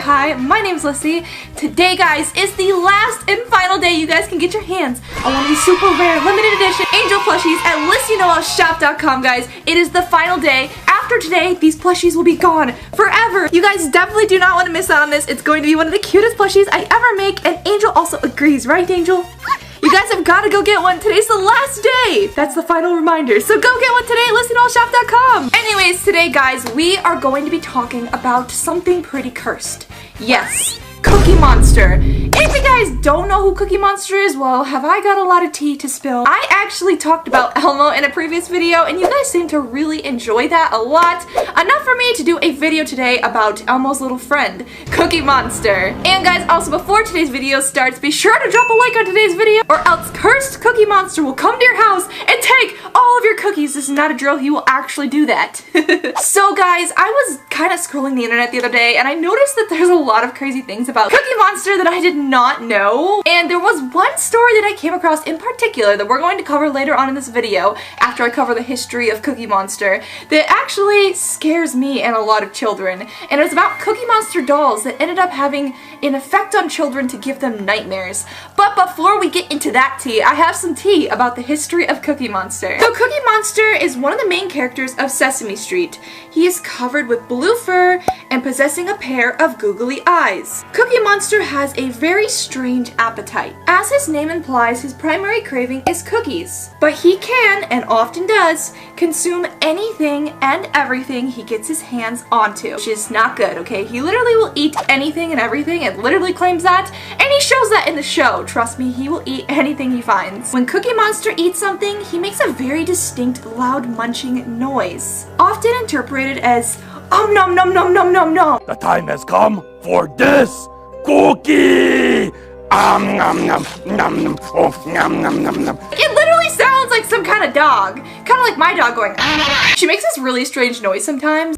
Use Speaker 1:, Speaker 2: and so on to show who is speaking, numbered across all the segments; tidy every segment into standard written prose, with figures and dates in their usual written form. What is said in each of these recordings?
Speaker 1: Hi, my name's Lyssy. Today, guys, is the last and final day you guys can get your hands on one of these super rare limited edition angel plushies at Noel.com, guys. It is the final day. After today, these plushies will be gone forever. You guys definitely do not want to miss out on this. It's going to be one of the cutest plushies I ever make, and Angel also agrees, right, Angel? You guys have got to go get one. Today's the last day. That's the final reminder. So go get one today at Noel.com. Anyways, today, guys, we are going to be talking about something pretty cursed. Yes, Cookie Monster. If you guys don't know who Cookie Monster is, well, have I got a lot of tea to spill? I actually talked about Elmo in a previous video, and you guys seem to really enjoy that a lot. Enough for me to do a video today about Elmo's little friend, Cookie Monster. And guys, also before today's video starts, be sure to drop a like on today's video, or else cursed Cookie Monster will come to your house and take all of your cookies. This is not a drill, he will actually do that. So guys, I was kind of scrolling the internet the other day, and I noticed that there's a lot of crazy things about Cookie Monster that I did not know. And there was one story that I came across in particular that we're going to cover later on in this video after I cover the history of Cookie Monster that actually scares me and a lot of children. And it was about Cookie Monster dolls that ended up having an effect on children to give them nightmares. But before we get into that tea, I have some tea about the history of Cookie Monster. So Cookie Monster is one of the main characters of Sesame Street. He is covered with blue fur and possessing a pair of googly eyes. Cookie Monster has a very strange appetite. As his name implies, his primary craving is cookies. But he can, and often does, consume anything and everything he gets his hands onto, which is not good, okay? He literally will eat anything and everything, and literally claims that, and he shows that in the show. Trust me, he will eat anything he finds. When Cookie Monster eats something, he makes a very distinct, loud munching noise, often interpreted as nom nom nom nom nom nom.
Speaker 2: The time has come for this cookie! Nom nom nom nom oh nom nom nom nom.
Speaker 1: It literally sounds like some kind of dog. Kind of like my dog going She makes this really strange noise sometimes.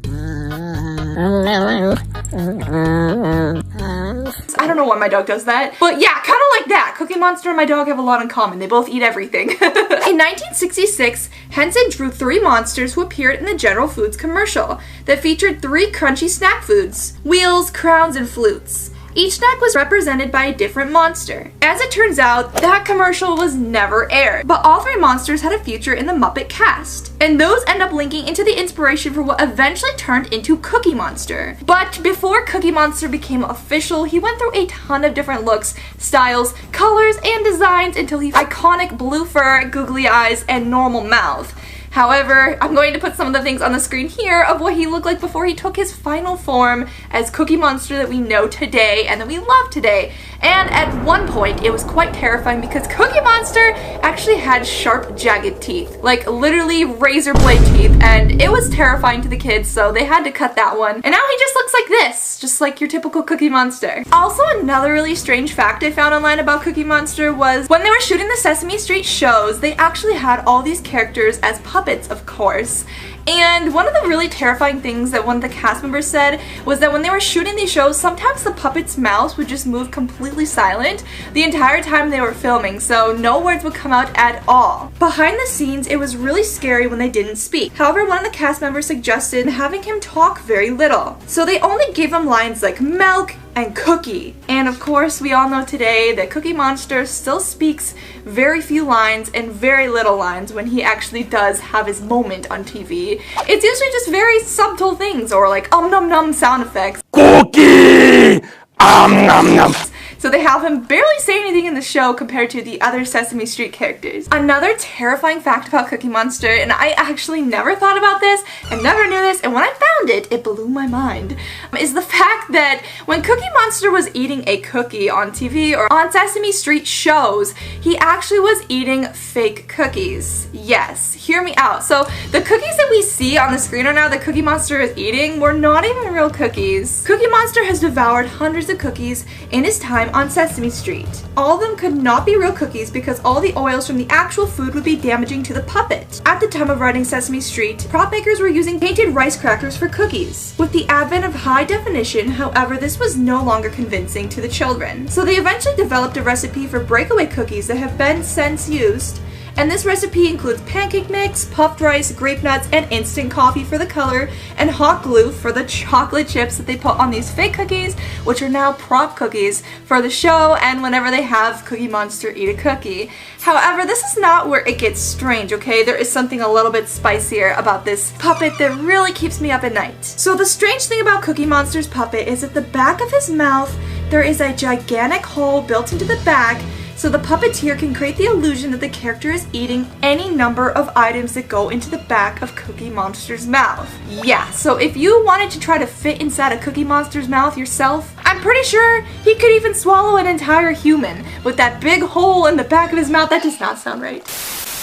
Speaker 1: I don't know why my dog does that, but yeah, kind of like that. Cookie Monster and my dog have a lot in common. They both eat everything. In 1966, Henson drew 3 monsters who appeared in the General Foods commercial that featured 3 crunchy snack foods: wheels, crowns, and flutes. Each snack was represented by a different monster. As it turns out, that commercial was never aired, but all 3 monsters had a future in the Muppet cast, and those end up linking into the inspiration for what eventually turned into Cookie Monster. But before Cookie Monster became official, he went through a ton of different looks, styles, colors, and designs until he iconic blue fur, googly eyes, and normal mouth. However, I'm going to put some of the things on the screen here of what he looked like before he took his final form as Cookie Monster that we know today and that we love today. And at one point, it was quite terrifying because Cookie Monster actually had sharp, jagged teeth. Like, literally razor blade teeth, and it was terrifying to the kids, so they had to cut that one. And now he just looks like this, just like your typical Cookie Monster. Also, another really strange fact I found online about Cookie Monster was when they were shooting the Sesame Street shows, they actually had all these characters as puppets, of course. And one of the really terrifying things that one of the cast members said was that when they were shooting these shows, sometimes the puppets' mouths would just move completely silent the entire time they were filming, so no words would come out at all. Behind the scenes, it was really scary when they didn't speak. However, one of the cast members suggested having him talk very little. So they only gave him lines like milk and cookie. And of course, we all know today that Cookie Monster still speaks very few lines and very little lines when he actually does have his moment on TV. It's usually just very subtle things or like nom nom sound effects.
Speaker 2: Cookie! Nom nom.
Speaker 1: So they have him barely say anything in the show compared to the other Sesame Street characters. Another terrifying fact about Cookie Monster, and I actually never thought about this and never knew this, and when I found it, it blew my mind, is the fact that when Cookie Monster was eating a cookie on TV or on Sesame Street shows, he actually was eating fake cookies. Yes, hear me out. So the cookies that we see on the screen right now that Cookie Monster is eating were not even real cookies. Cookie Monster has devoured hundreds of cookies in his time on Sesame Street. All of them could not be real cookies because all the oils from the actual food would be damaging to the puppet. At the time of writing Sesame Street, prop makers were using painted rice crackers for cookies. With the advent of high definition, however, this was no longer convincing to the children. So they eventually developed a recipe for breakaway cookies that have been since used, And this recipe includes pancake mix, puffed rice, grape nuts, and instant coffee for the color, and hot glue for the chocolate chips that they put on these fake cookies, which are now prop cookies for the show and whenever they have Cookie Monster eat a cookie. However, this is not where it gets strange, okay? There is something a little bit spicier about this puppet that really keeps me up at night. So the strange thing about Cookie Monster's puppet is at the back of his mouth, there is a gigantic hole built into the back, so the puppeteer can create the illusion that the character is eating any number of items that go into the back of Cookie Monster's mouth. Yeah, so if you wanted to try to fit inside a Cookie Monster's mouth yourself, I'm pretty sure he could even swallow an entire human with that big hole in the back of his mouth. That does not sound right.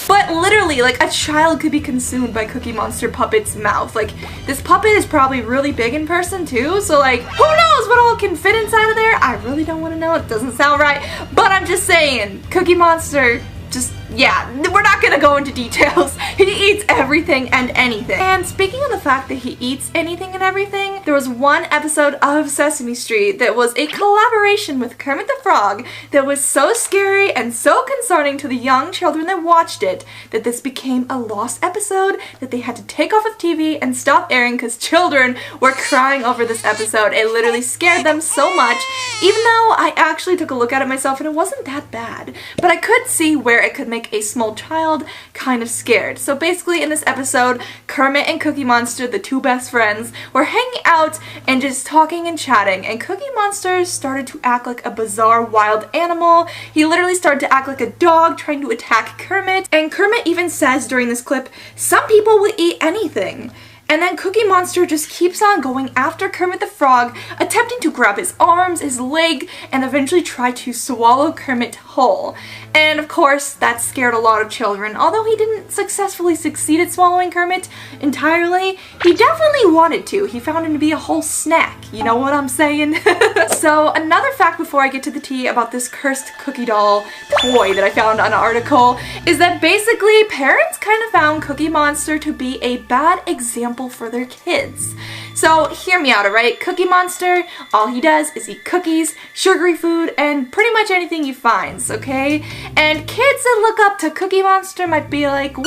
Speaker 1: But literally, like, a child could be consumed by Cookie Monster puppet's mouth. Like, this puppet is probably really big in person too, so like, who knows what all can fit inside of there? I really don't want to know, it doesn't sound right. But I'm just saying, Cookie Monster, just, yeah, we're not gonna go into details. He eats everything and anything. And speaking of the fact that he eats anything and everything, there was one episode of Sesame Street that was a collaboration with Kermit the Frog that was so scary and so concerning to the young children that watched it that this became a lost episode that they had to take off of TV and stop airing because children were crying over this episode. It literally scared them so much, even though I actually took a look at it myself and it wasn't that bad. But I could see where it could make a small child kind of scared. So basically in this episode, Kermit and Cookie Monster, the two best friends, were hanging out and just talking and chatting, and Cookie Monster started to act like a bizarre wild animal. He literally started to act like a dog trying to attack Kermit, and Kermit even says during this clip, "Some people will eat anything." And then Cookie Monster just keeps on going after Kermit the Frog, attempting to grab his arms, his leg, and eventually try to swallow Kermit whole. And of course, that scared a lot of children. Although he didn't successfully succeed at swallowing Kermit entirely, he definitely wanted to. He found him to be a whole snack. You know what I'm saying? So another fact before I get to the tea about this cursed cookie doll toy that I found on an article is that basically parents kind of found Cookie Monster to be a bad example for their kids. So hear me out, alright? Cookie Monster, all he does is eat cookies, sugary food, and pretty much anything he finds, okay? And kids that look up to Cookie Monster might be like, well,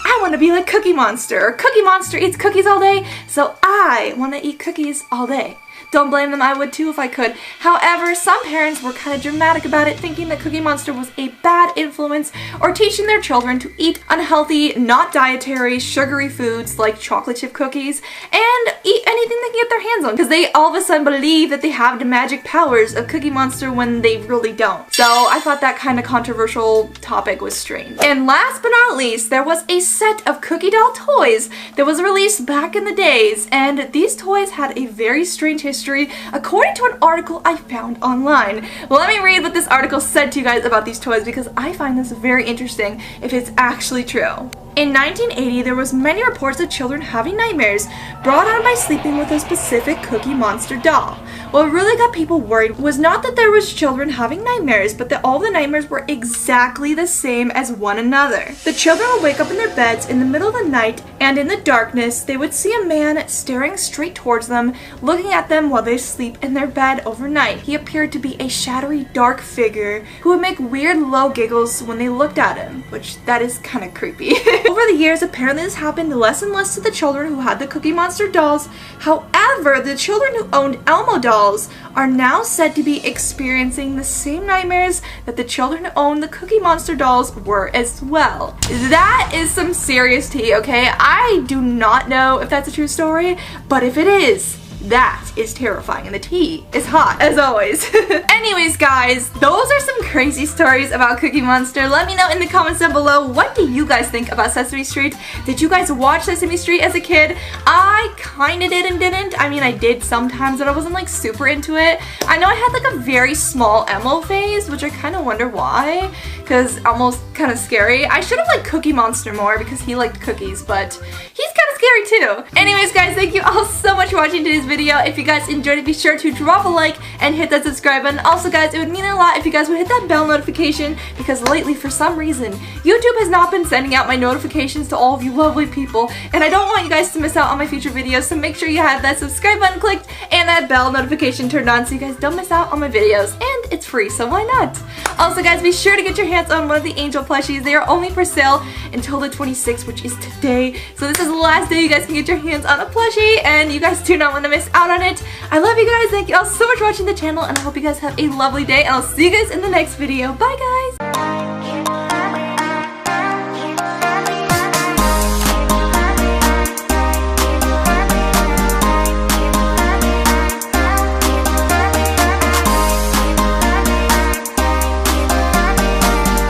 Speaker 1: I want to be like Cookie Monster, or Cookie Monster eats cookies all day, so I want to eat cookies all day. Don't blame them, I would too if I could. However, some parents were kind of dramatic about it, thinking that Cookie Monster was a bad influence or teaching their children to eat unhealthy, not dietary, sugary foods like chocolate chip cookies and eat anything they can get their hands on, because they all of a sudden believe that they have the magic powers of Cookie Monster when they really don't. So I thought that kind of controversial topic was strange. And last but not least, there was a set of cookie doll toys that was released back in the days, and these toys had a very strange history according to an article I found online. Let me read what this article said to you guys about these toys because I find this very interesting if it's actually true. In 1980, there was many reports of children having nightmares brought on by sleeping with a specific Cookie Monster doll. What really got people worried was not that there was children having nightmares, but that all the nightmares were exactly the same as one another. The children would wake up in their beds in the middle of the night, and in the darkness, they would see a man staring straight towards them, looking at them while they sleep in their bed overnight. He appeared to be a shadowy, dark figure who would make weird, low giggles when they looked at him, which that is kind of creepy. Over the years, apparently this happened less and less to the children who had the Cookie Monster dolls. However, the children who owned Elmo dolls are now said to be experiencing the same nightmares that the children who owned the Cookie Monster dolls were as well. That is some serious tea, okay? I do not know if that's a true story, but if it is, that is terrifying, and the tea is hot, as always. Anyways, guys, those are some crazy stories about Cookie Monster. Let me know in the comments down below, what do you guys think about Sesame Street? Did you guys watch Sesame Street as a kid? I kinda did and didn't. I mean, I did sometimes, but I wasn't like super into it. I know I had like a very small Elmo phase, which I kinda wonder why, because Elmo's kinda scary. I should have liked Cookie Monster more because he liked cookies, but he's kinda scary too. Anyways, guys, thank you all so much for watching today's video. If you guys enjoyed it, be sure to drop a like and hit that subscribe button. Also, guys, it would mean a lot if you guys would hit that bell notification, because lately, for some reason, YouTube has not been sending out my notifications to all of you lovely people, and I don't want you guys to miss out on my future videos, so make sure you have that subscribe button clicked and that bell notification turned on so you guys don't miss out on my videos, and it's free, so why not? Also, guys, be sure to get your hands on one of the Angel plushies. They are only for sale until the 26th, which is today, so this is the last day you guys can get your hands on a plushie, and you guys do not want to miss out on it. I love you guys. Thank you all so much for watching the channel, and I hope you guys have a lovely day, and I'll see you guys in the next video. Bye, guys!